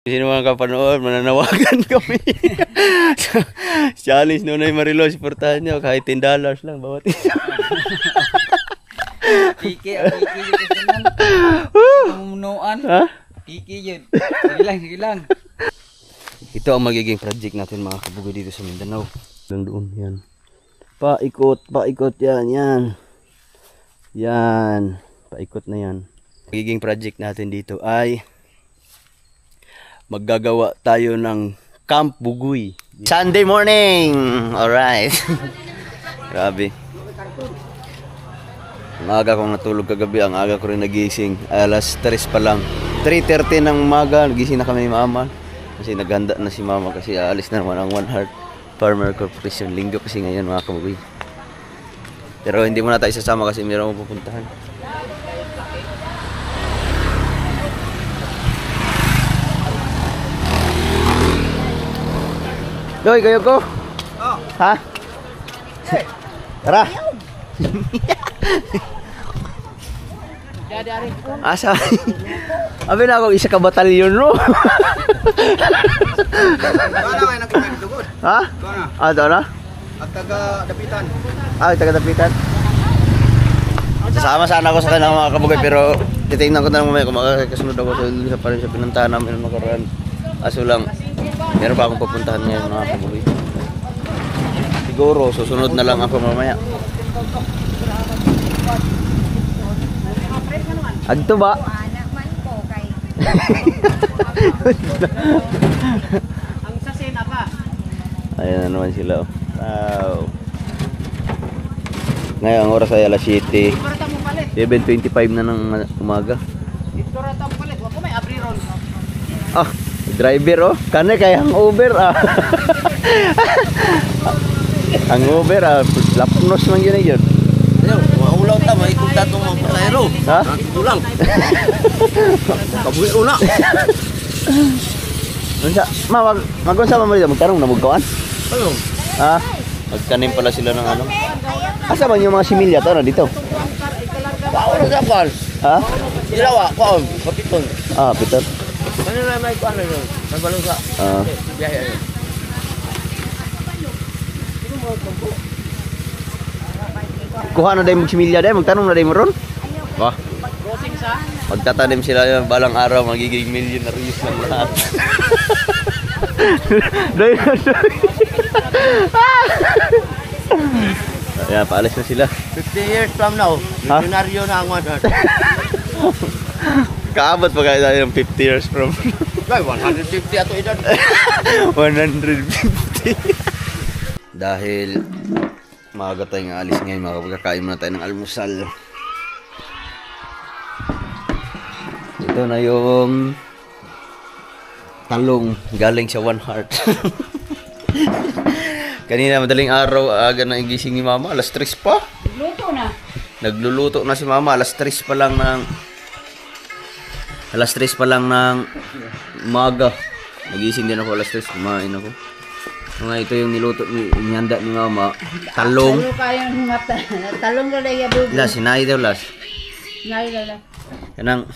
Sino mga kapanood, mananawagan kami. Challenge no na yung Marilos, supportahan nyo kahit $10 lang bawat isa. Piki yun kasi man. Pumunuan. Ha? Piki yun. Sige lang. Ito ang magiging project natin mga kabugoy dito sa Mindanao. Lang doon, yan. Paikot yan. Yan. Paikot na yan. Magiging project natin dito ay maggagawa tayo ng Camp Bugoy. Sunday morning! Alright. Grabe. Ang aga kong natulog kagabi, ang aga ko rin nagising. Alas 3 pa lang. 3:30 ng umaga, nagising na kami ni Mama. Kasi naghanda na si Mama kasi aalis na naman ang One Heart Farmer Corporation. Linggo kasi ngayon mga kabugoy. Pero hindi mo na tayo sasama kasi mayroon mo pupuntahan. Doy, kayo ko? Oh. Ha? Tara. Asa? Abi na ako isa ka batalyon no. Wala kayo nakikitugod. Ha? Ah, doon na? At taga-dapitan. Ah, taga-dapitan. Sasama sana ako sa kanilang mga kabugay pero titingnan ko na lang mamaya kung makakasunod ako sa pa rin sa pinuntahan namin ng nakaraan. Aso lang, meron pa akong pupuntahan ngayon mga kabugay. Siguro, susunod na lang ako mamaya. Agto ba? Ang sasena pa. Ayan na naman sila. Wow. Ngayon ang oras ay alas 7. 7:25 na ng umaga. Ito rata mo palit. Wako may abriron. Ah, driver oh. Kane kaya ang Uber ah. Ang Uber ah, lapnos man yun yun. Ulaw ta may kunta tong mga pasahero. Ha? Ulang. Kabuhi una. Unsa? Magunsa man mo dito magtarong na mugkawan? Ano? Ha? Magtanim pala sila ng ano? Asa man yung mga similya to na dito? Wow, ano dapat? Ha? Ilawa, kuan, kapiton. Ah, Peter. Ano na may kuan ano? Nagbalong sa. Ah. Biyahe. Kuha na dahil magsimilya dahil, magtanong na dahil mo ron? Wah, Crossing sa? magtatanim sila yung balang araw, magiging millionaires ng lahat. Dahil na Ayan, paalis na sila. 50 years from now, milyonaryo na ang One Heart. Kaabot pa kaya tayo ng 50 years from Ay, 150 ato edad. 150. Dahil maaga tayong alis ngayon, makapagkakain muna tayo ng almusal. Ito na yung talong galing sa One Heart. Kanina madaling araw, aga na gising ni Mama, alas 3 pa. Luto na. Nagluluto na si Mama, alas 3 pa lang ng umaga. Nagising din ako alas 3, kumain ako. Mga ito yung niluto nihanda ni Mama, talong. Talo kayong mata. Talong na lang adobo. Las, sinay daw las. Nalala. Kanang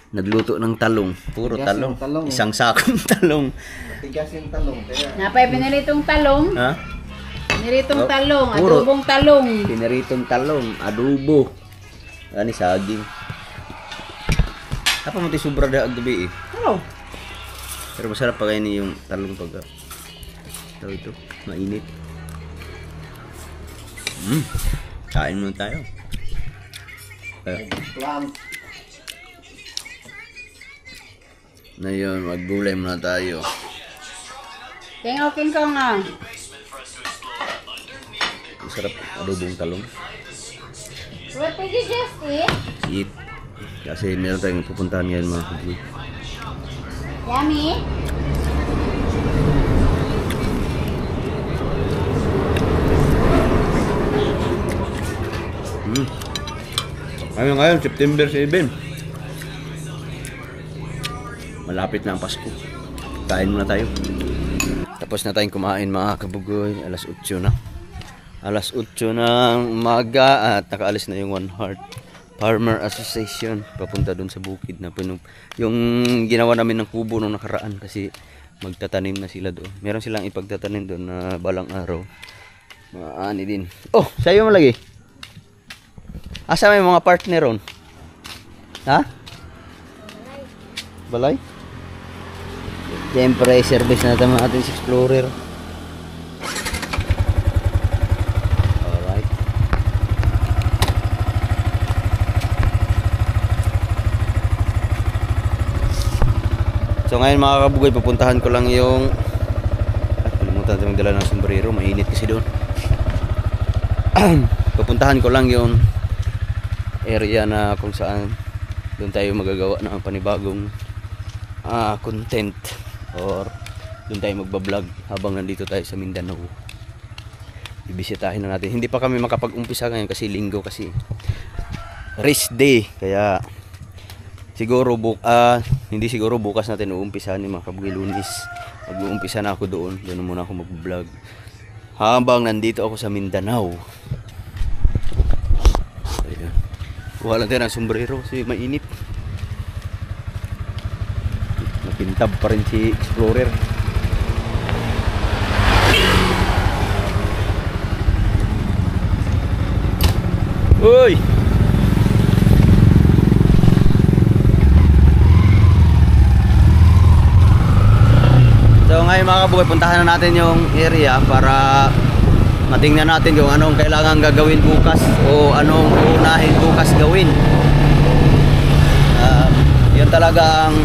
nagluto ng talong, puro Tigas talong. yung talong. Isang sakong talong. Tigas yung talong. Napay piniritong talong. Ha? Piniritong Oh, talong. puro. Adobong talong. Pinaritong talong, adobo. Ani saging. Apa mo ti sobra da gabi eh. Ano? Pero masarap pa kainin yung talong pag ito, mainit. Kain muna tayo. Na yun, maggulay muna tayo. King ka nga. Masarap adobong talong. What did you just eat? Eat. Kasi meron tayong pupuntahan ngayon mga kabugoy. Yummy? Ngayon, September 7. Malapit na ang Pasko. Kain muna tayo. Tapos na tayong kumain mga kabugoy. Alas 8 na. Alas 8 ng umaga at nakaalis na yung One Heart Farmer Association papunta doon sa bukid na yung ginawa namin ng kubo nung nakaraan kasi magtatanim na sila doon. Meron silang ipagtatanim doon na balang araw. Maani din. Oh, sayo mo lagi. Asa may mga partner ron? Ha? Balay? Siyempre, service natin mga ating explorer. Alright. So ngayon mga kabugay, pupuntahan ko lang yung kalimutan natin magdala ng sombrero, mainit kasi doon. Pupuntahan ko lang yung area na kung saan doon tayo magagawa ng panibagong content or doon tayo magbablog habang nandito tayo sa Mindanao. Ibisitahin na natin. Hindi pa kami makapag-umpisa ngayon kasi linggo, kasi rest day, kaya siguro hindi siguro bukas natin uumpisahan yung mga kabugay, Lunes. Mag-uumpisa na ako doon muna ako mag-vlog habang nandito ako sa Mindanao. Ayan. Kuha lang tayo ng sombrero kasi mainit. Napintab pa rin si Explorer. Uy! So ngayon mga kabukay, puntahan na natin yung area para matingnan natin kung anong kailangan gagawin bukas o anong unahin bukas gawin. Yun talaga ang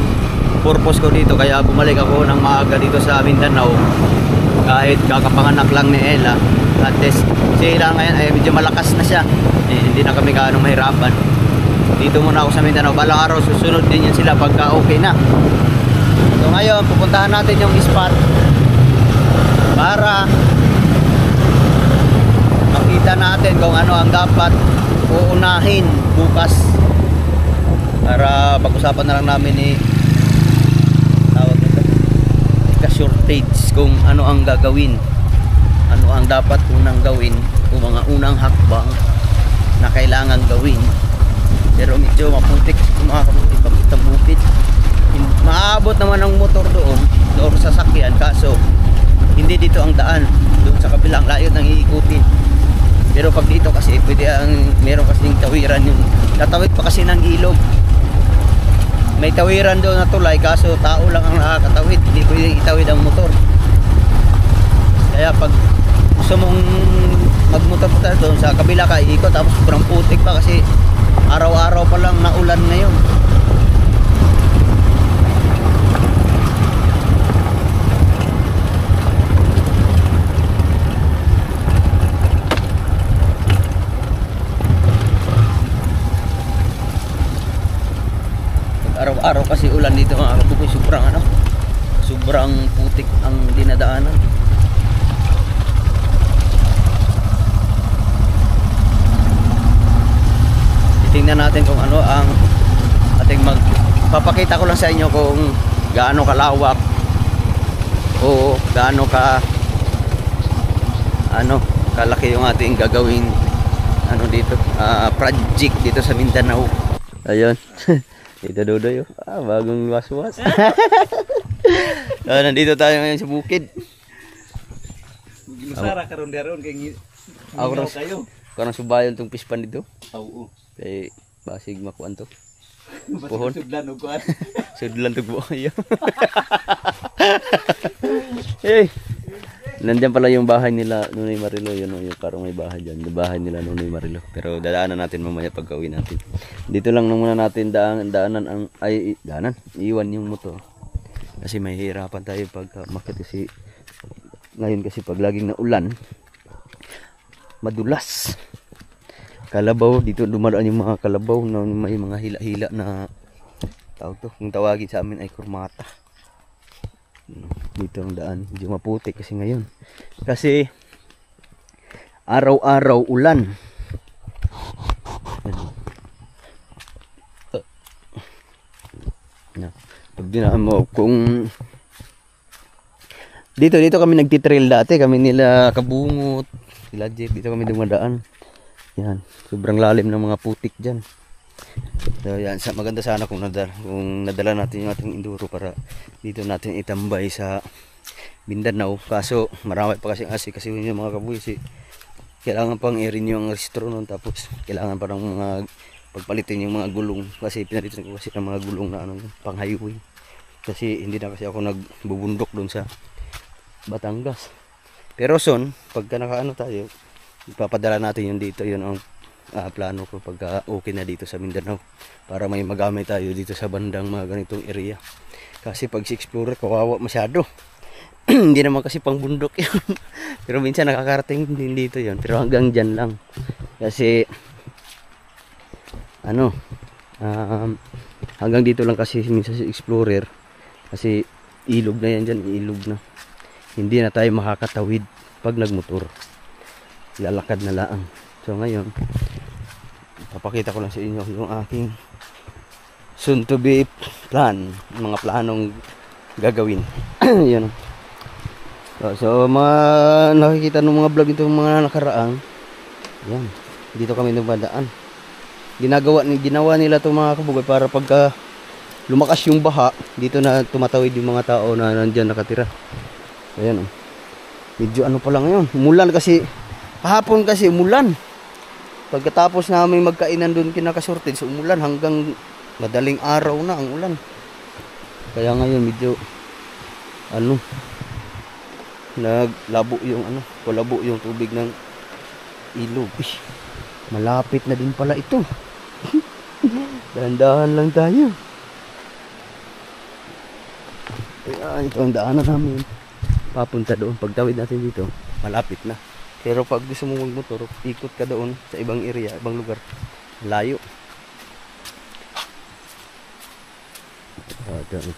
purpose ko dito, kaya bumalik ako ng maaga dito sa Mindanao kahit kakapanganak lang ni Ella. At least si Ella ngayon ay medyo malakas na siya, hindi na kami gaano mahirapan. Dito muna ako sa Mindanao, balang araw susunod din yan sila pagka okay na. So ngayon pupuntahan natin yung spot para makita natin kung ano ang dapat uunahin bukas, para pag-usapan na lang namin ni tawag nito ka-shortage kung ano ang gagawin, ano ang dapat unang gawin, o mga unang hakbang na kailangan gawin. Pero medyo maputik mga kaputik ang bukid. Maabot naman ang motor doon or sasakyan, kaso hindi dito ang daan, doon sa kabilang layo nang iikutin. Pero pag dito kasi pwede meron kasing tawiran, yung tatawid pa kasi ng ilog. May tawiran doon na tulay, kaso tao lang ang nakakatawid, hindi pwede itawid ang motor. Kaya pag gusto mong magmotor-motor doon sa kabila ka, iikot, tapos sobrang putik pa kasi araw-araw pa lang naulan ngayon. Araw-araw kasi ulan dito mga kabukoy, sobrang putik ang dinadaanan. Titingnan natin kung ano ang ating papakita ko lang sa inyo kung gaano kalawak o gaano kalaki yung ating gagawing dito project dito sa Mindanao. Ayun. Ito Dodoy, bagong waswas. Nandito tayo ngayon sa bukid. Masara karon daron kay ako kayo. Karang subayon tong pispan dito. Oo. Kay basig makuan to. Pohon. Sudlan og kuan. Sudlan to buhay. Hey. Nandiyan pala yung bahay nila Nunoy Marilo, yun yung parang may bahay diyan, yung bahay nila Nunoy Marilo. Pero dadaanan natin mamaya pagka-uwi natin. Dito lang muna natin daanan iwan yung motor. Kasi may hirapan tayo pagka makita ngayon kasi pag laging naulan, madulas. Kalabaw, dito dumadaan yung mga kalabaw na may mga hila-hila na tawag to, kung tawagin sa amin ay kurmata. Dito ang daan, medyo maputik kasi ngayon. Kasi araw-araw ulan. Pag dinaan mo, kung dito kami nagtitrail dati, kami nila Kabungot, sila Jeep, dito kami dumadaan. Yan, sobrang lalim ng mga putik dyan. So yan, maganda sana kung nadala natin yung ating enduro para dito natin itambay sa Mindanao. Kaso marami pa kasi yung mga kabuisi. Kailangan pang i-renew yung restro nun, tapos kailangan pa ng mga pagpalitin yung mga gulong kasi pinalitan ko kasi ng mga gulong na ano, pang highway. Kasi hindi na kasi ako nagbubundok doon sa Batangas. Pero son, pagka nakaano tayo, ipapadala natin yun dito. Yun ang plano ko pagka okay na dito sa Mindanao, para may magamit tayo dito sa bandang mga ganitong area. Kasi pag si Explorer, kawawa masyado. Hindi naman kasi pang bundok yun. Pero minsan nakakarating din dito yun, pero hanggang dyan lang. Kasi ano, hanggang dito lang kasi minsan si Explorer. Kasi ilog na yan dyan, ilog na. Hindi na tayo makakatawid pag nagmotor, lalakad na lang. So ngayon, papakita ko lang sa inyo yung aking soon to be plan, mga planong gagawin. Yan. So mga nakikita ng mga vlog itong mga nakaraang, yan, dito kami dumadaan. Ginawa nila itong mga kabugay para pagka lumakas yung baha, dito na tumatawid yung mga tao na nandyan nakatira. Ayan, medyo ano pa lang ngayon, umulan kasi kahapon, kasi umulan. Pagkatapos namin magkainan doon kinakasorted, so umulan hanggang madaling araw na ang ulan. Kaya ngayon medyo ano, naglabo yung ano, palabo yung tubig ng ilog. Malapit na din pala ito. Dahan-dahan lang tayo. Ayan, ito ang daanan namin papunta doon. Pagtawid natin dito, malapit na. Pero pag gusto mong magmotor, ikot ka doon sa ibang area, ibang lugar, layo.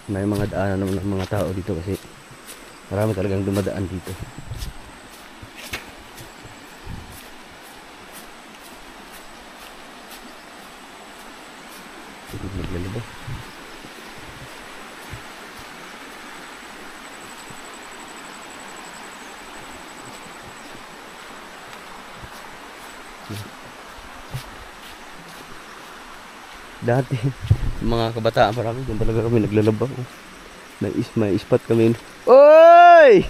May mga daanan naman ng mga tao dito kasi marami talagang dumadaan dito. Naglalaba. Dati mga kabataan parang doon talaga kami naglalaba. May spot kami. Oy!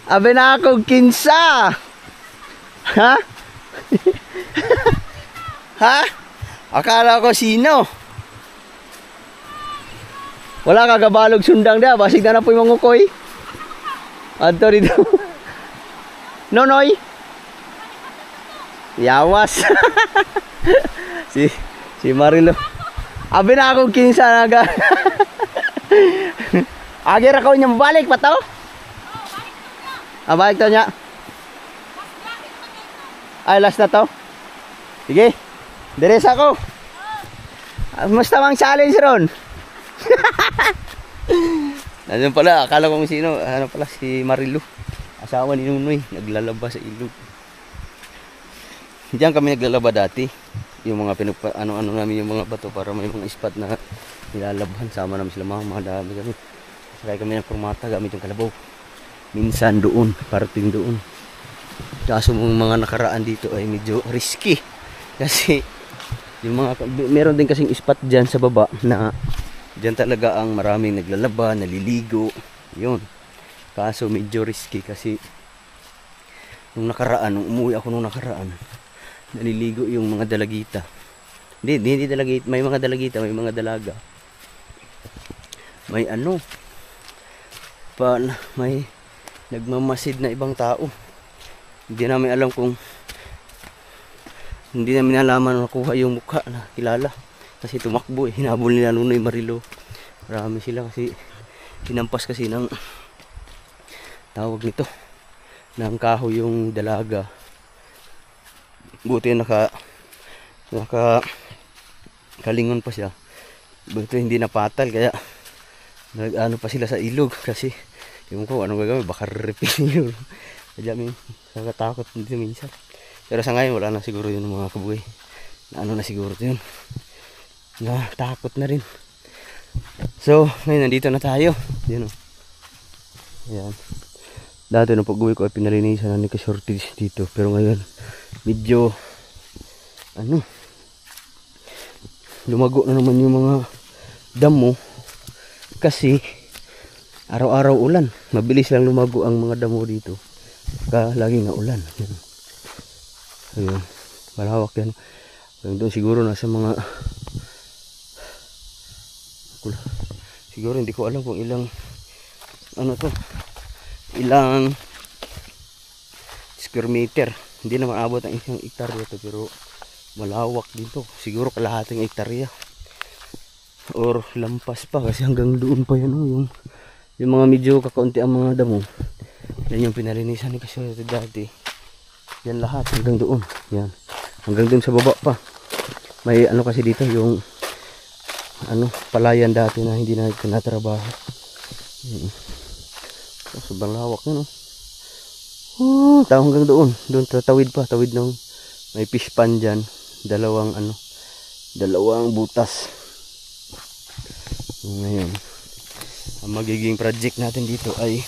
Abe na akong kinsa! Ha? Ha? Akala ko sino? Wala kagabalog sundang da, basig na po yung mangukoy. Adto dito. Nonoy. Yawas. si Marilo. Abi na akong kinsa naga. Agir ako niya balik pa to? Balik to niya. Ay, last na to. Sige. Deres ako. Musta mang challenge ron? Nandiyan pala, akala kong sino. Ano pala, si Marilo. Asawa ni Nunoy. Naglalaba sa ilog. Diyan kami naglalaba dati. Yung mga ano namin yung mga bato para may mga spot na nilalabhan. Sama namin sila mga dami kami. Sakay kami ng formata gamit yung kalabaw. Minsan doon, parating doon. Kaso mga nakaraan dito ay medyo risky. Kasi yung meron din kasing spot dyan sa baba na dyan talaga ang maraming naglalaba, naliligo. Yun. Kaso medyo risky kasi nung umuwi ako nung nakaraan, naliligo yung mga dalagita. Hindi dalagita, may mga dalagita, may mga dalaga. May ano, may nagmamasid na ibang tao. Hindi namin alam kung, hindi namin alaman nakuha yung mukha na kilala. Kasi tumakbo hinabol nila Nunoy Marilo. Marami sila kasi hinampas kasi ng tawag nito, ng kahoy yung dalaga. Buti kalingon pa siya. Buti hindi napatal kaya nag-ano pa sila sa ilog kasi yung ko anong gagawin, baka ripin yun. Kaya may nakatakot dito minsan. Pero sa ngayon wala na siguro yun mga kabuhay. Na ano na siguro yun. Natakot na rin. So ngayon nandito na tayo. Yan o. Ayan. Dati nung pag-uwi ko ay pinalinisan na ni ka-shortage dito. Pero ngayon medyo ano, lumago na naman yung mga damo kasi araw-araw ulan. Mabilis lang lumago ang mga damo dito laging na ulan. Ayun, malawak yan. Doon siguro nasa mga siguro hindi ko alam kung ilang ilang square meter. Hindi naman abot ang isang hektarya to, pero malawak dito. Siguro kalahating hektarya or lampas pa kasi hanggang doon pa yan. Yung mga medyo kakaunti ang mga damo. Yan yung pinalinisan ni Kasyerte dati. Yan lahat hanggang doon. Yan. Hanggang doon sa baba pa. May kasi dito yung palayan dati na hindi na tinatrabaho. Sobrang lawak yun. Tao hanggang doon. Doon tatawid pa. Tawid ng may fish pan dyan. Dalawang butas. Ngayon, ang magiging project natin dito ay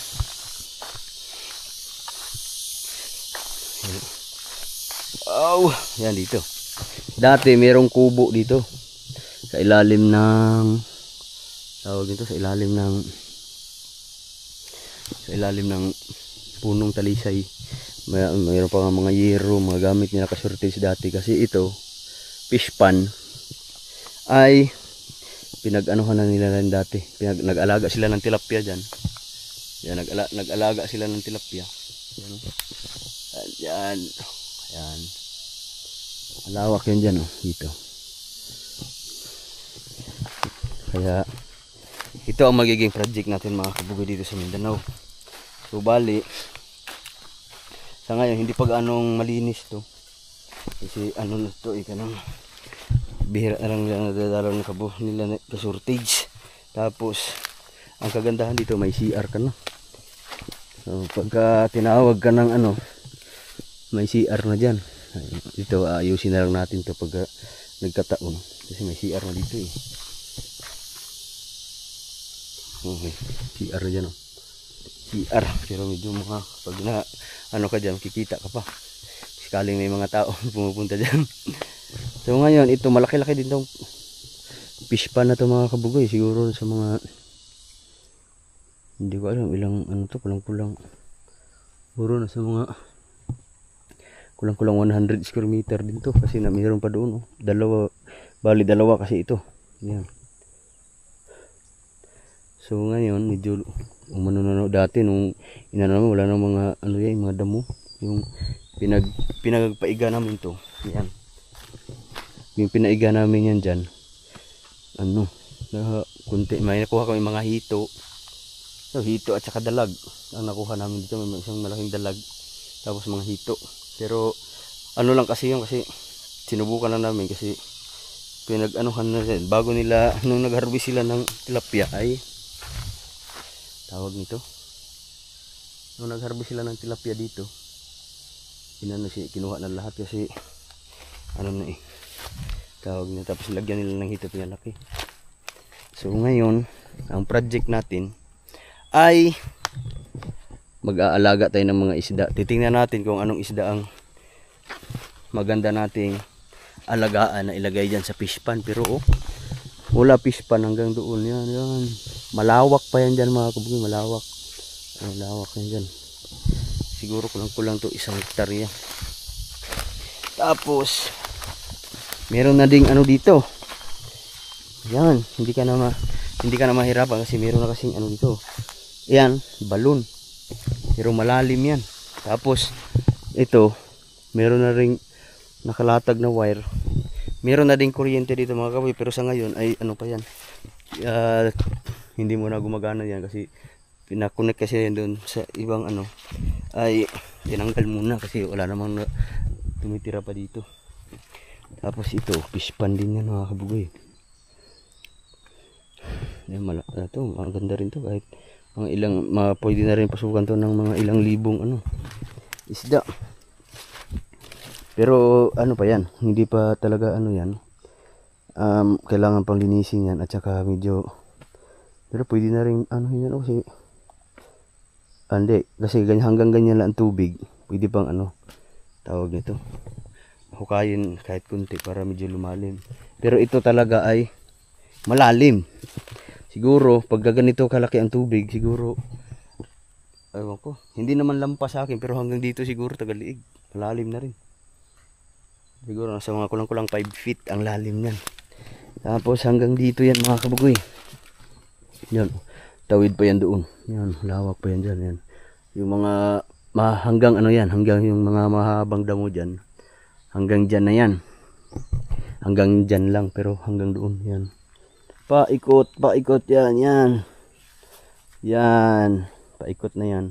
yan dito. Dati merong kubo dito sa ilalim ng punong talisay. Mayroon pa mga yero, mga gamit nila Kasyerte dati kasi ito fish pan ay pinag-anuhan na nila rin dati. Nag-alaga sila ng tilapia dyan. Yan, nag-alaga sila ng tilapia. Yan. Yan. Malawak yun dyan, dito. Kaya ito ang magiging project natin mga kabugay dito sa Mindanao. So bali, sa ngayon hindi pa gaanong malinis to. Kasi na to, ikanang bihira na lang nadadalaw ng kabo nila ka-shortage. Tapos ang kagandahan dito may CR ka na. So pagka tinawag ka ng may CR na dyan. Dito ayusin na lang natin to pagka nagkataon kasi may CR na dito Okay, CR na dyan CR, pero medyo mga pag na ka dyan, kikita ka pa sakaling may mga tao pumupunta dyan. So ngayon ito malaki-laki din tong fish pan na to mga kabugoy. Siguro sa mga hindi ko alam ilang kulang-kulang siguro na sa mga kulang-kulang 100 square meter din to kasi mayroon pa doon dalawa kasi ito. Yan. So ngayon medyo umano dati nung wala nang mga mga damo yung pinagpaiga namin to. Yan. Yung pinaiga namin yan dyan kunti may nakuha kami mga hito. So hito at saka dalag ang nakuha namin dito. May isang malaking dalag tapos mga hito. Pero lang kasi yung kasi sinubukan na namin kasi pinag-anuhan na rin bago nila nung nag-harvest sila ng tilapia ay tawag nito nung nag-harvest sila ng tilapia dito kinuha na lahat kasi tawag nila tapos lagyan nila ng hito pinalaki. So ngayon ang project natin ay mag-aalaga tayo ng mga isda. Titingnan natin kung anong isda ang maganda nating alagaan na ilagay dyan sa fish pan. Pero wala fish pan hanggang doon. Yan. Malawak pa yan dyan mga kabugoy. Malawak yan dyan. Siguro kulang-kulang to 1 hektarya. Tapos meron na ding dito. Yan. Hindi ka na mahirapan kasi meron na kasing dito. Yan, balon. Pero malalim yan. Tapos ito meron na ring nakalatag na wire. Meron na ding kuryente dito mga kaboy, pero sa ngayon ay pa yan, hindi mo na gumagana yan kasi pinakonect kasi yan doon sa ibang ay tinanggal muna kasi wala namang tumitira pa dito. Tapos ito fish pan din yan mga kaboy. Maganda rin to kahit mga ilang pwede na rin pasukan to ng mga ilang libong isda. Pero pa yan, hindi pa talaga yan. Kailangan pang linisin yan at saka medyo pero pwede na rin yan kasi hindi kasi hanggang ganyan lang ang tubig. Pwede pang tawag nito. hukayin kahit kunti para medyo lumalim. Pero ito talaga ay malalim. Siguro pag ganito kalaki ang tubig, siguro ewan ko, hindi naman lampas sa akin pero hanggang dito siguro tagaliig. Malalim na rin. Siguro nasa mga kulang-kulang 5 feet ang lalim niyan. Tapos hanggang dito yan mga kabugoy. Yan. Tawid pa yan doon. Yan, lawak pa yan dyan. Yan. Yung mga hanggang ano yan, hanggang yung mga mahabang damo dyan. Hanggang dyan na yan. Hanggang dyan lang pero hanggang doon yan. Paikot yan, yan. Yan. Paikot na yan.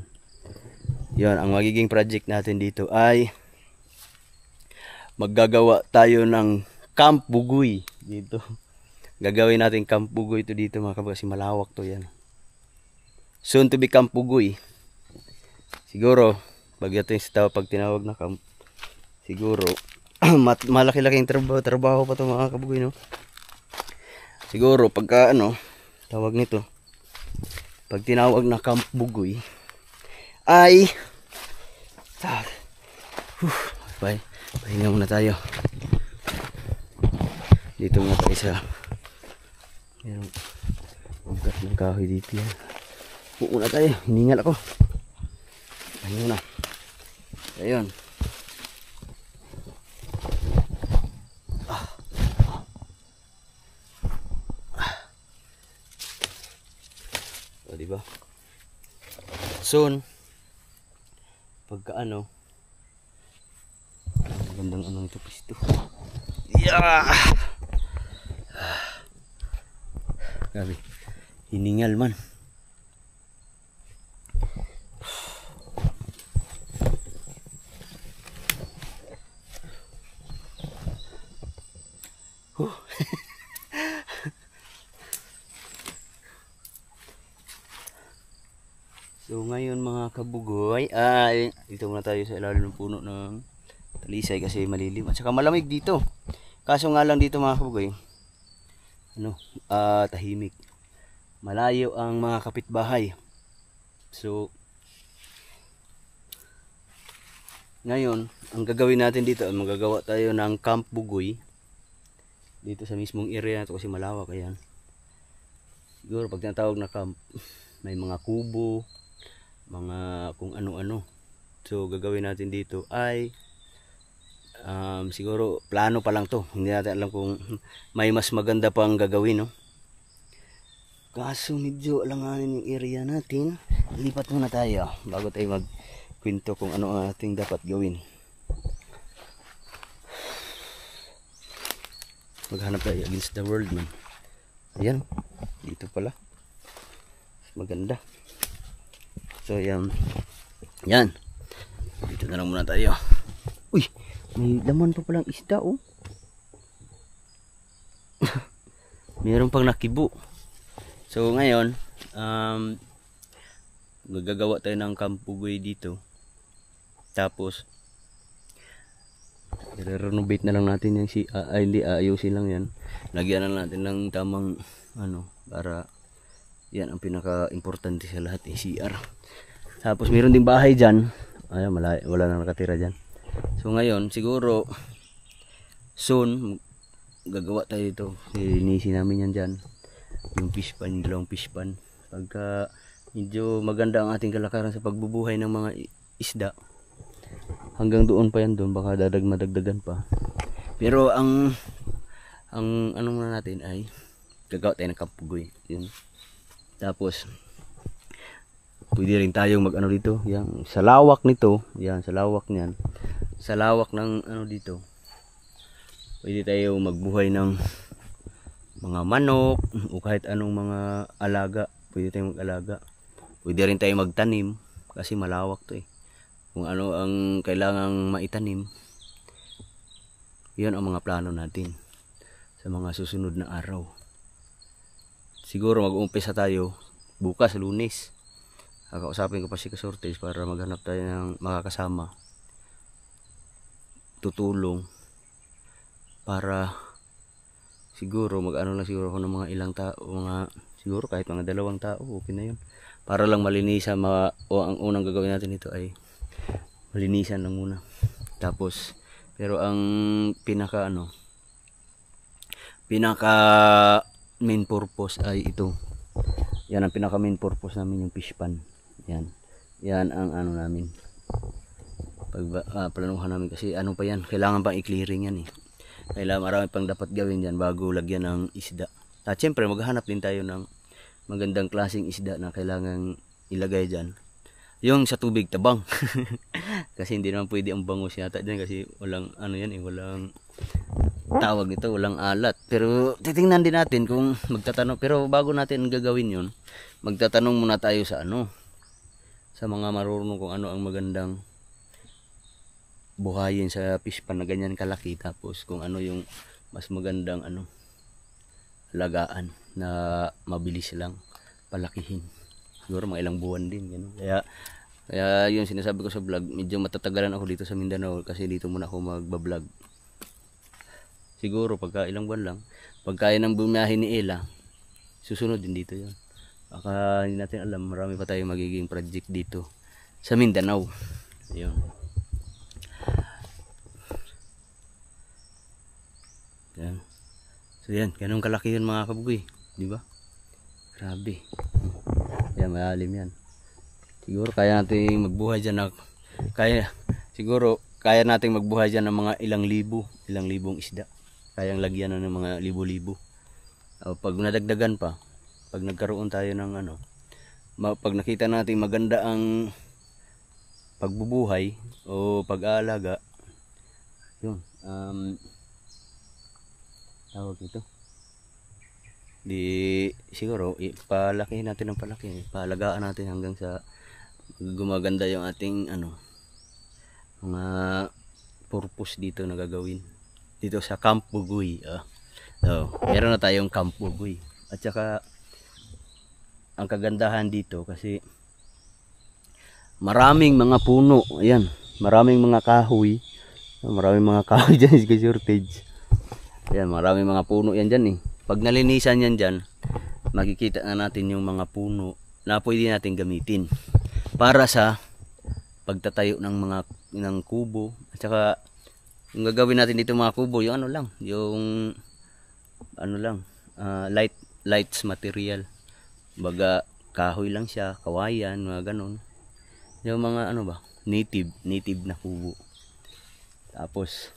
Yan, ang magiging project natin dito ay maggagawa tayo ng Camp Bugoy dito. Gagawin natin Camp Bugoy ito dito mga kabugoy kasi malawak to yan. Soon to be Camp Bugoy. Siguro, pagdating sa tao pag tinawag na camp, siguro, malaki-laking trabaho pa to mga kabugoy, no? Siguro, pagka ano, tawag nito, pag tinawag na Camp Bugoy, ay, pahinga muna tayo. Dito muna tayo sa, mayroong ugat ng kahoy dito yan. Muna tayo, hiningal ako. Ayun na. Ayun. O, diba? Soon, pagka ano, gandang anong ito pisto. Yeah! Grabe. Hiningal man. So ngayon mga kabugoy ay dito muna tayo sa ilalim ng puno ng talisay kasi malilim at saka malamig dito. Kaso nga lang dito mga kabugoy, ano, tahimik. Malayo ang mga kapitbahay. So ngayon, ang gagawin natin dito ay magagawa tayo ng Camp Bugoy dito sa mismong area na ito kasi malawak. Ayan. Siguro pag tinatawag na camp, may mga kubo, mga kung ano-ano. So gagawin natin dito ay siguro plano pa lang to. Hindi natin alam kung may mas maganda pang gagawin, no? Kaso medyo alanganin yung area natin. Lipat muna tayo bago tayo magkwento kung ano ang ating dapat gawin. Maghanap tayo against the world, man. Ayan, dito pala maganda. So yan, yan, dito na lang muna tayo. Uy, may laman pa palang isda, oh. Meron pang nakibo. So ngayon, magagawa tayo ng Camp Bugoy dito. Tapos i-renovate na lang natin yung hindi ayusin lang yan. Lagyan na natin ng tamang ano para yan ang pinaka-importante sa lahat, CR. Tapos meron ding bahay diyan. Ay, wala nang nakatira diyan. So ngayon, siguro soon gagawa tayo dito. Linisin namin yan diyan. Yung fish pan, dalawang fish pan. Pagka medyo maganda ang ating kalakaran sa pagbubuhay ng mga isda, hanggang doon pa yan, doon baka madagdagan pa. Pero ang ano muna natin ay gagawa tayo ng Camp Bugoy. Yun. Tapos pwede rin tayong mag-ano dito, yan sa lawak nito, yan sa lawak niyan. Sa lawak ng ano dito, pwede tayo magbuhay ng mga manok o kahit anong mga alaga. Pwede tayong mag-alaga. Pwede rin tayong magtanim kasi malawak to eh. Kung ano ang kailangang maitanim, yun ang mga plano natin sa mga susunod na araw. Siguro mag-uumpisa tayo bukas, Lunes. Kakausapin ko pa si Kasortes para maghanap tayo ng makakasama, tutulong para siguro mag-ano lang siguro ako ng mga ilang tao, siguro kahit mga 2 tao, okay na yun. Para lang malinisan, ang unang gagawin natin ito ay malinisan lang muna. Tapos Pero ang pinaka main purpose ay ito. Yan ang pinaka main purpose namin, yung fish pan. Yan ang namin. Planuhan namin kasi pa yan, kailangan pang i-clearing yan eh. Kailangan marami pang dapat gawin dyan bago lagyan ng isda. At syempre maghahanap din tayo ng magandang klaseng isda na kailangan ilagay dyan. Yung sa tubig tabang. Kasi hindi naman pwede ang bangus yata dyan kasi walang walang tawag nito, walang alat. Pero titingnan din natin kung magtatanong. Pero bago natin gagawin yun, magtatanong muna tayo sa sa mga marunong kung ano ang magandang buhayin sa fish pan na ganyan kalaki. Tapos kung ano yung mas magandang alagaan na mabilis lang palakihin. Siguro mga ilang buwan din ganun. Kaya yun sinasabi ko sa vlog, medyo matatagalan ako dito sa Mindanao kasi dito muna ako magba-vlog. Siguro pagka ilang buwan lang, pagkaya ng bumiyahe ni Ella, susunod din dito yun. Baka hindi natin alam, marami pa tayong magiging project dito sa Mindanao. Ayun. Yan. So yan, ganun kalaki yun mga kabugoy, di ba? Grabe. Yan, malalim yan. Siguro kaya nating magbuhay dyan siguro kaya nating magbuhay dyan ng mga ilang libong isda. Kayang lagyan ng mga libo-libo. Pag nadagdagan pa, pag nagkaroon tayo ng pag nakita natin maganda ang pagbubuhay o pag-aalaga, yun, tawag ito. Di siguro palakihin natin ng palaki, paalagaan natin hanggang sa gumaganda yung ating mga purpose dito na gagawin dito sa Camp Bugoy. So, meron na tayong Camp Bugoy. At saka ang kagandahan dito kasi maraming mga puno. Ayan, maraming mga kahoy. Maraming mga kahoy dyan sa shortage. Ayan, maraming mga puno yan dyan eh. Pag nalinisan yan dyan, makikita na natin yung mga puno na pwede natin gamitin para sa pagtatayo ng kubo. At saka yung gagawin natin dito mga kubo, yung lights material. Baga kahoy lang siya, kawayan, mga ganon. Yung mga native na kubo. Tapos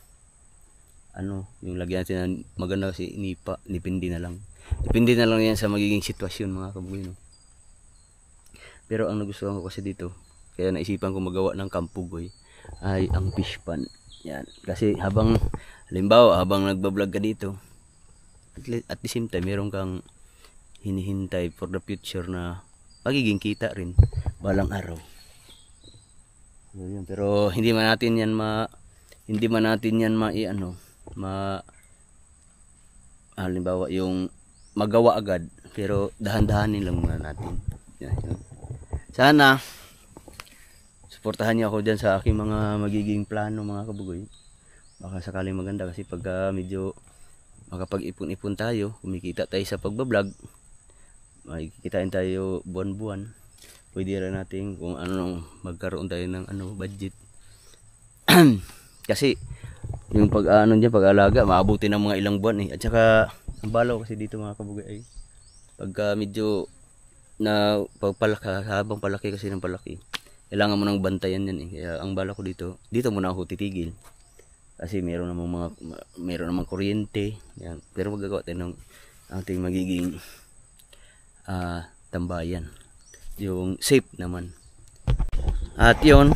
yung lagyan natin ng maganda kasi depende na lang yan sa magiging sitwasyon mga kabugoy, no? Pero ang nagustuhan ko kasi dito, kaya naisipan ko magawa ng Camp Bugoy, ay ang fish pan. Yan, kasi habang nagbablog ka dito, at the same time meron kang hinihintay for the future na magiging kita rin balang araw. Pero hindi man natin yan halimbawa yung magawa agad, pero dahan-dahanin lang muna natin. Yan. Sana suportahan niyo ako dyan sa aking mga magiging plano mga kabugoy. Baka sakaling maganda kasi pag medyo makapag-ipon-ipon tayo, kumikita tayo sa pagbablog, makikitain tayo buwan-buwan, pwede rin natin kung magkaroon tayo ng budget. Kasi yung pag-alaga, maabuti ng mga ilang buwan eh. At saka ang balaw kasi dito mga kabugoy ay pagka medyo na habang palaki kasi ng palaki, kailangan mo nang bantayan yan eh. Kaya ang bala ko dito muna ako titigil. Kasi meron namang kuryente. Yan. Pero magagawa tayo ng ating magiging tambayan. Yung safe naman. At yun,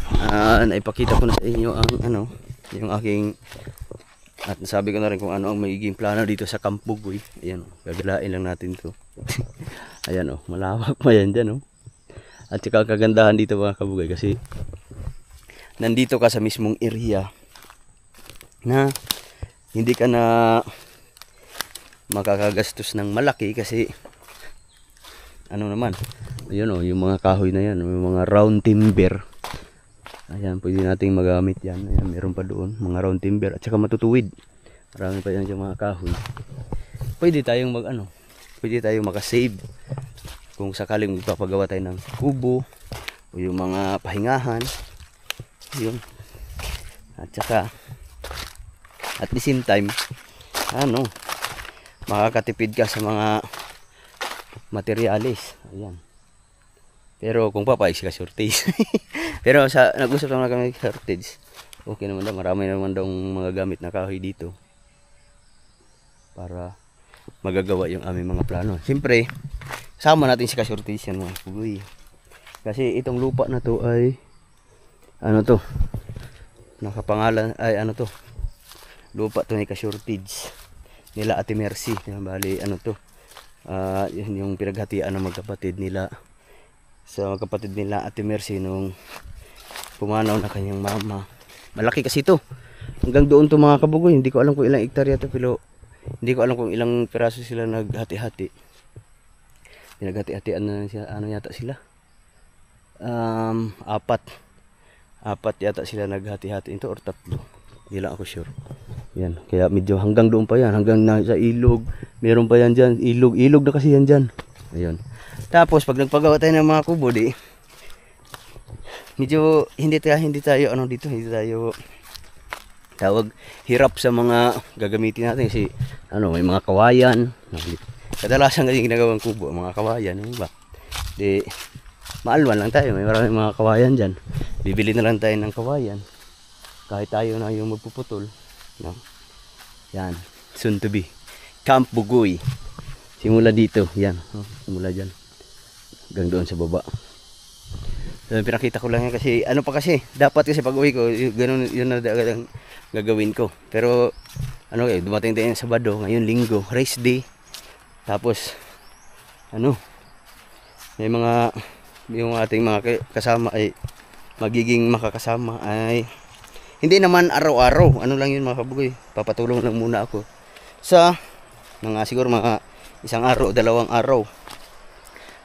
naipakita ko na sa inyo ang yung aking, at nasabi ko na rin kung ano ang magiging plano dito sa Camp Bugoy. Ayan, gagalain lang natin to. Ayan malawak pa yan dyan At saka kagandahan dito mga kabugay kasi nandito ka sa mismong area na hindi ka na makakagastos ng malaki kasi ayun yung mga kahoy na yan, yung mga round timber. Ayan, pwede nating magamit yan. Ayan, meron pa doon mga round timber at saka matutuwid. Marami pa yan yung mga kahoy. Pwede tayong makasave kung sakaling magpapagawa tayo ng kubo o yung mga pahingahan. Yun. At saka At the same time, ano, makakatipid ka sa mga materialis. Ayan. Pero kung papayag ka shortage. Pero sa nag-usap naman kami shortage. Okay naman daw, marami naman daw mga gamit na kahoy dito. Para magagawa yung aming mga plano. Siyempre, sama natin si ka-shortage yan mga pugoy. Kasi itong lupa na to ay ano to? Nakapangalan ay ano to? Lupa to ni ka-shortage nila Ate Mercy. Bali ano to? Yun yung pinaghatian ng magkapatid nila sa magkapatid nila Ate Mercy nung pumanaw na kanyang mama. Malaki kasi ito. Hanggang doon to mga kabugoy. Hindi ko alam kung ilang hektarya to, pero hindi ko alam kung ilang piraso sila naghati-hati. Pinaghati-hatian na siya, ano yata sila? Apat yata sila naghati-hati ito or 3. Hindi lang ako sure. Yan, kaya medyo hanggang doon pa yan, hanggang na sa ilog. Meron pa yan dyan, ilog na kasi yan dyan. Ayun. Tapos pag nagpagawa tayo ng mga kubo, medyo hindi tayo ano dito, hindi tayo tawag hirap sa mga gagamitin natin kasi ano, may mga kawayan. Kadalasan kasi ginagawang kubo, mga kawayan, ano ba? Maalwan lang tayo, may maraming mga kawayan dyan. Bibili na lang tayo ng kawayan. Kahit tayo na yung magpuputol. No? Yan, soon to be. Camp Bugoy. Simula dito, yan. Simula dyan. Hanggang doon sa baba. So, pinakita ko lang yan kasi, ano pa kasi, dapat kasi pag uwi ko, ganun, yun na ang gagawin ko. Pero, ano kayo, dumating tayo sa Sabado, ngayon Linggo, race day. Tapos, ano, may mga, yung ating mga kasama ay, magiging makakasama ay, hindi naman araw-araw, ano lang yun mga kabugoy, papatulong lang muna ako sa, mga siguro mga, 1 araw, 2 araw.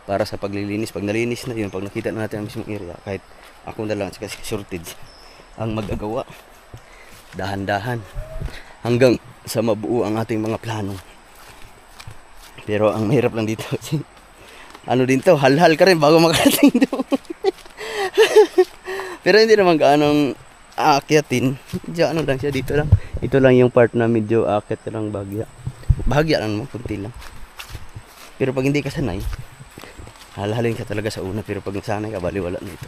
Para sa paglilinis, pag nalinis na yun, pag nakita na natin ang mismong area, kahit ako na lang kasi shortage ang magagawa, dahan-dahan hanggang sa mabuo ang ating mga plano. Pero ang mahirap lang dito ano din to, hal-hal ka rin bago makarating doon. Pero hindi naman gaanong aakyatin, medyo ano lang siya, dito lang, ito lang yung part na medyo aakyat ka lang bahagya lang naman, kunti lang. Pero pag hindi ka sanay, hal-halin ka talaga sa una, pero pag nasanay ka, baliwala na ito.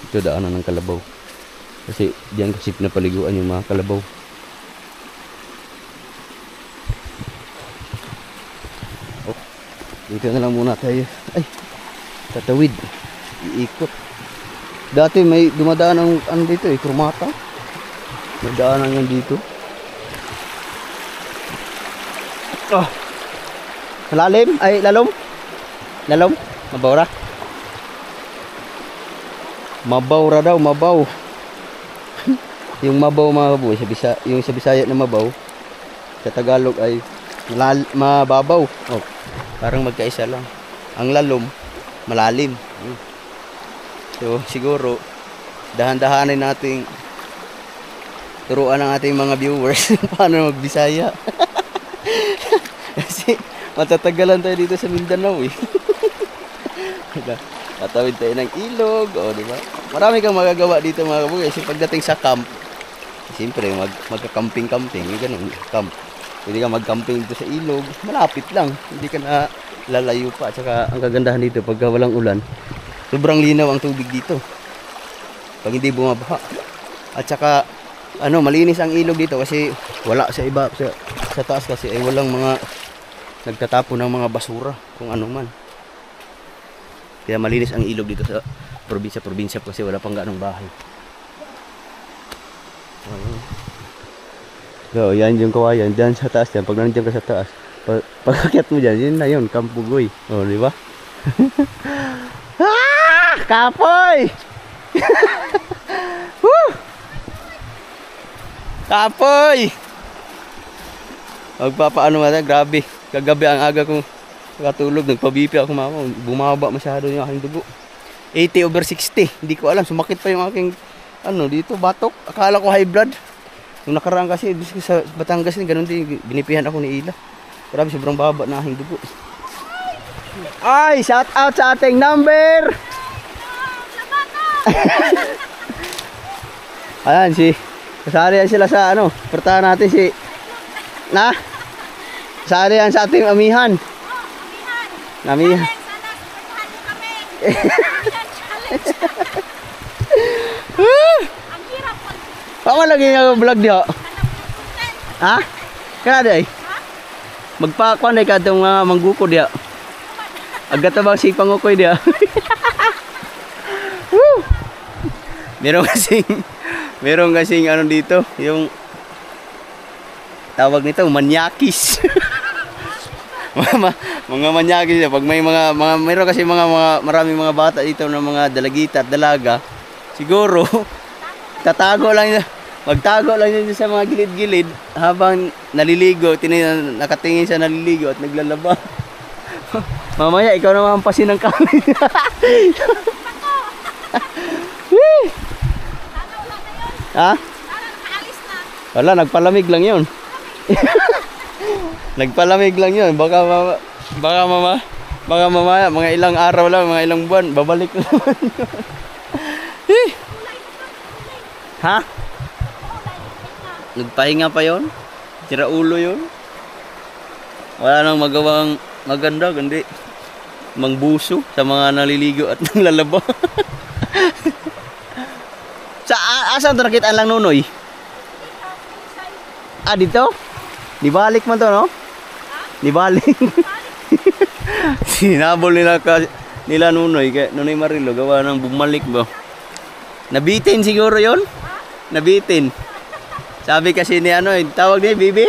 Ito daanan ng kalabaw. Kasi diyan kasi pinapaliguan yung mga kalabaw. Oh, dito na lang muna tayo. Ay, tatawid. Iikot. Dati may dumadaan ng ano dito krumata. May daanan yan dito. Oh. Malalim? Ay, lalom? Lalom? Mabawra? Mabawra daw, mabaw. Yung mabaw mga kabuhay, yung sa Bisaya na mabaw, sa Tagalog ay mababaw. Oh, parang magkaisa lang. Ang lalom, malalim. So siguro dahan-dahanin nating turuan ng ating mga viewers paano magbisaya. Kasi matatagalan tayo dito sa Mindanao eh. Tatawid tayo ng ilog, o di ba? Marami kang magagawa dito mga kabuhay. Kasi pagdating sa camp, siyempre magka-camping-camping, yung ganun, camp. Pwede ka mag-camping dito sa ilog, malapit lang. Hindi ka na lalayo pa. At saka ang kagandahan dito pagka walang ulan, sobrang linaw ang tubig dito. Pag hindi bumabaha. At saka ano, malinis ang ilog dito kasi wala sa iba sa taas kasi ay walang mga nagtatapon ng mga basura kung ano man. Kaya malinis ang ilog dito sa probinsya kasi wala pang gaanong bahay. So, yan yung kawayan dyan sa taas yan. Pag nandiyan ka sa taas, pag-akyat mo dyan, yun na yun, Camp Bugoy. O, di ba? Ah! Kapoy! Woo! Kapoy! Magpapaano ba? Grabe. Kagabi ang aga kong nakatulog. Nagpabipi ako mama. Bumaba masyado yung aking dugo. 80/60. Hindi ko alam. Sumakit pa yung aking dito, batok. Akala ko high blood. Nung nakaraan kasi sa Batangas, ganun din. Binipihan ako ni Ila. Grabe, sobrang baba na aking dugo. Ay, shout out sa ating number. Ayan kasali yan sila sa ano, portahan natin kasali yan sa ating amihan. Amihan. Ako lagi nga vlog diyo. Ha? Kana day? Magpakuan day ka itong mga mangguko diya. Agad na bang sipang ukoy diya. Meron kasing ano dito, yung tawag nito, manyakis. mga manyakis. Pag may meron kasi maraming mga bata dito ng mga dalagita at dalaga, siguro tatago lang magtago lang yun sa mga gilid-gilid habang naliligo, nakatingin siya naliligo at naglalaba. Mamaya ikaw na mahampasin ng kamay. Ha? Wala, nagpalamig lang yun. Nagpalamig lang yun. Baka mamaya, mga ilang araw lang, mga ilang buwan, babalik na naman. Ha? Nagpahinga pa yon? Tira ulo yon? Wala nang magawang maganda, kundi mangbuso sa mga naliligo at nanglalaba. Asan ito nakitaan lang nunoy? Dito? Nibalik man to, no? Nibalik. Sinabol nila nunoy, kaya nunoy Marilo, gawa ng bumalik ba? Nabitin siguro yon? Nabitin. Sabi kasi ni ano, tawag niya, Bibi?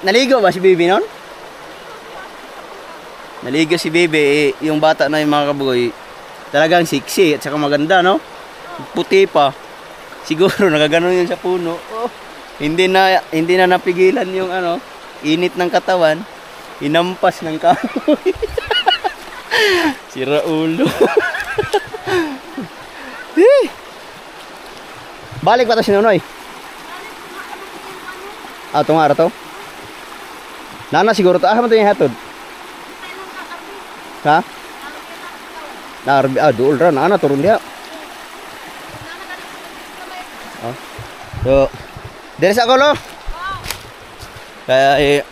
Naligo ba si Bibi nun? Naligo si Bibi, yung bata na yung mga kabugoy, talagang sexy at saka maganda, no? Puti pa. Siguro nagaganon yun sa puno. Oh, hindi na napigilan yung ano, init ng katawan, inampas ng kahoy. Sira ulo. Balik pa to si Nonoy. Itong araw to. Nana siguro to. Man to yung hatod. Ha? Dool ra. Nana turun dia. So, dari sa kolo. Kaya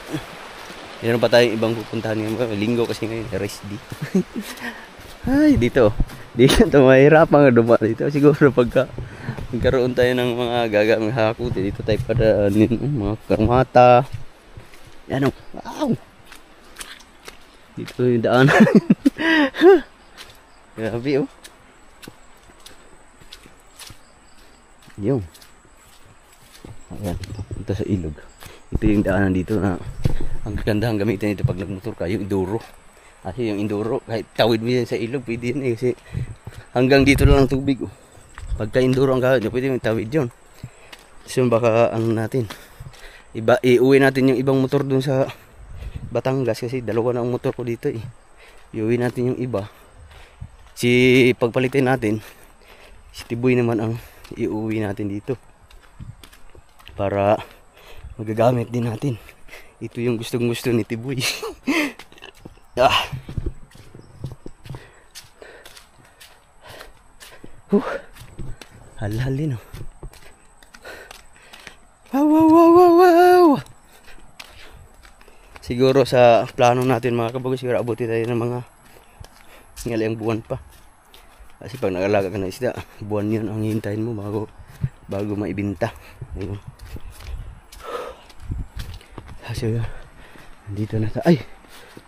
meron pa tayong ibang pupuntahan ngayon. Linggo kasi ngayon. Rest day. Ay, dito. Dito mahirapan nga dumaan dito. Siguro pagka magkaroon tayo ng mga gagamang hakuti dito tayo padaanin, mga karmata. Yan o. Wow! Dito yung daan. Grabe o. Yung. Ayan. Punta sa ilog. Ito yung daanan dito na ang kagandahan gamitin ito pag nagmotor ka. Yung enduro. Kasi yung enduro, kahit tawid mo yan sa ilog, pwede yan eh. Kasi hanggang dito lang ang tubig o. Pagka enduro ang gawin, pwede yung tawid yun. So baka ano natin, iuwi natin yung ibang motor dun sa Batangas kasi dalawa na ang motor ko dito eh. Iuwi natin yung iba. Pagpalitin natin, si Tiboy naman ang iuwi natin dito. Para magagamit din natin. Ito yung gustong-gusto ni Tiboy. Hal-hal din oh. Wow. Siguro sa plano natin mga kabagay, siguro abuti tayo ng mga ngalang buwan pa. Kasi pag nag-alaga ka ng isda, buwan yun ang hihintayin mo bago maibinta. Ayun. So yun, dito na ay,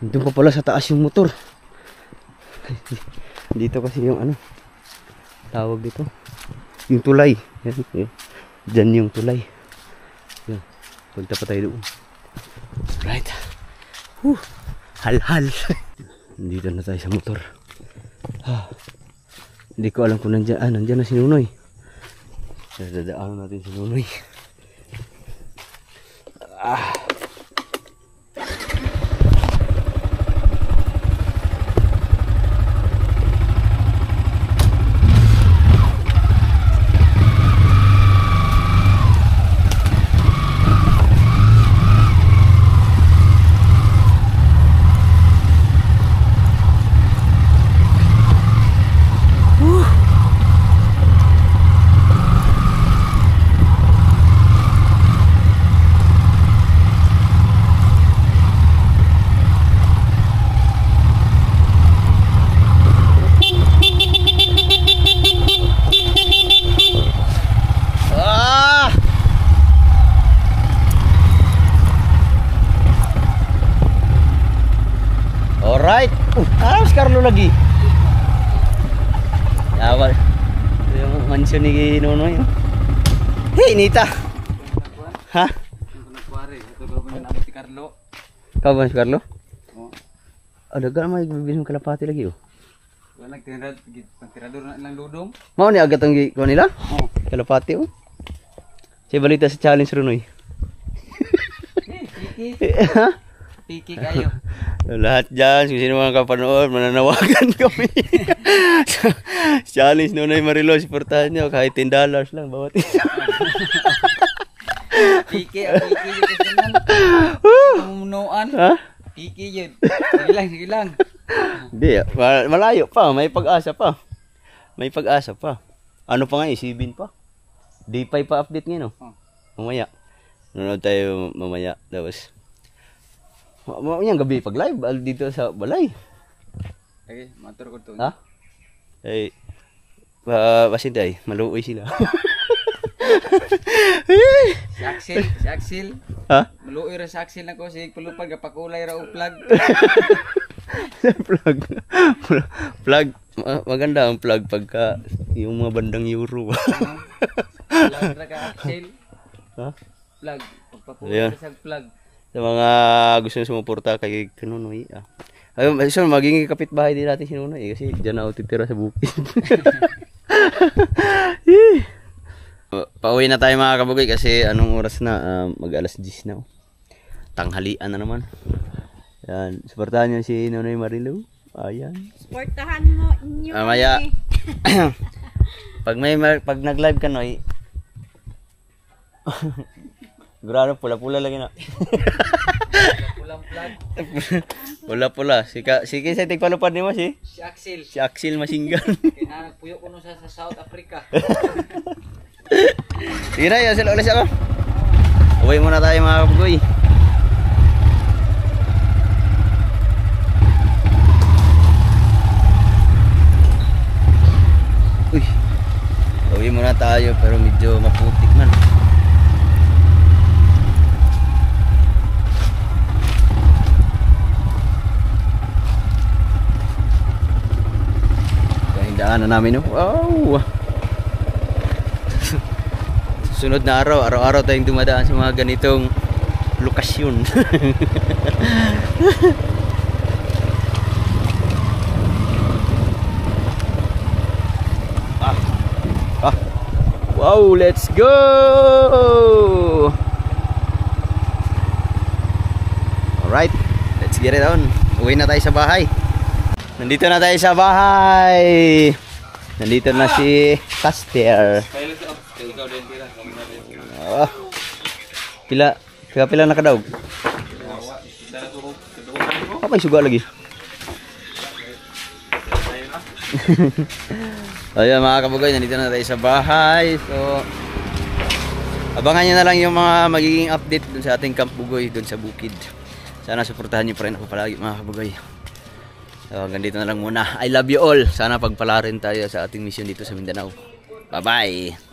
dito pa pala sa taas yung motor. Dito kasi yung ano, tawag dito, yung tulay. Yan. Diyan yung tulay. Yan. Punta pa tayo doon. Right. Hal-hal. Dito na tayo sa motor. Hindi ko alam kung nandyan na si Nunoy. Dadaanan natin si Nunoy. Carlo lagi. Yawa. Yung mansion ni Nonoy. Hey, Nita. Ha? Ito daw mo nabot si Carlo. Kau ba si Carlo? Oh. Ada gak may bibili ng kalapati lagi oh. Wala nagtirador na ilang ludong. Mau ni agad ang ko nila? Oh. Kalapati oh. Saya balita sa challenge Runoy. Ha? Piki kayo. Lahat dyan, kung sino mga kapanood, mananawagan kami. Challenge Nonoy Marilos, supportahan nyo, kahit $10 lang bawat isa. Piki yun kasi naman. Tumunuan. Ha? Piki yun. Sige lang. Hindi, malayo pa, may pag-asa pa. May pag-asa pa. Ano pa nga, isibin pa. Day 5 pa update ngayon, no? Oh. Mamaya. Nanonood tayo mamaya. Tapos, yung gabi pag live, dito sa balay. Okay, matur ko to. Ha? Eh, pasintay, maluoy sila. Si Axel. Ha? Maluoy ra si Axel nako si pulupag gapakulay ra og plug. Plug. Plug. Maganda ang plug pagka yung mga bandang Euro. Plug ra ka Axel. Ha? Plug. Ayan. Pagpakulay sa plug. Sa mga gusto sumuporta kay Nonoy. Ayun, so maging kapitbahay din natin si Nonoy kasi diyan ako titira sa bukid. Pauwi na tayo mga kabugay kasi anong oras na? Mag-alas 10 na. Tanghalian na naman. Yan, suportahan niyo si Nonoy Marilu. Ayan. Supportahan mo inyo. Mamaya. Pag nag-live ka, Noy. Sigurado pula-pula lagi na. Pulang plug. Pula-pula. Sige sa tigpalupad ni mo si Axel. Si Axel Masinggan. Kinanagpuyo ko no sa South Africa. Sige na, yun ulit ako. Uwi muna tayo mga kabugoy. Uy. Uwi muna tayo pero medyo maputik man. Daanan namin, no? Wow! Sunod na araw-araw tayong dumadaan sa mga ganitong lokasyon. Wow, let's go! Alright, let's get it on. Uwi na tayo sa bahay. Nandito na tayo sa bahay. Nandito na si Caster. Oh. Pila na kadaog. Apa yung suga lagi? Ayan mga kabugay, nandito na tayo sa bahay. So, abangan nyo na lang yung mga magiging update dun sa ating Camp Bugoy, dun sa bukid. Sana suportahan nyo pa rin ako palagi mga kabugay. So, hanggang dito na lang muna. I love you all. Sana pagpalarin tayo sa ating mission dito sa Mindanao. Bye-bye!